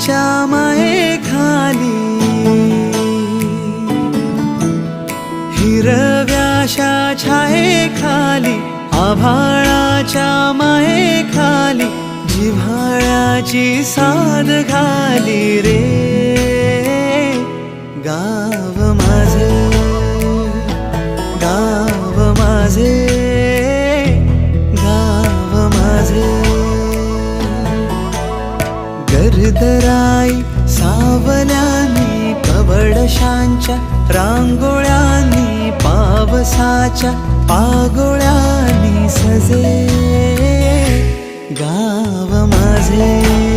भावळाच्या मायेखाली, हिरव्याशा छायेखाली, आभाळाच्या मायेखाली, जिव्हाळ्याची साद घाली रे गाव माझे, गाव माझे, गाव माझे. गर्दराई सावल्यानी, कवडशांच्या रांगोळ्यांनी, पावसाच्या पागोळ्यांनी सजे गाव माझे.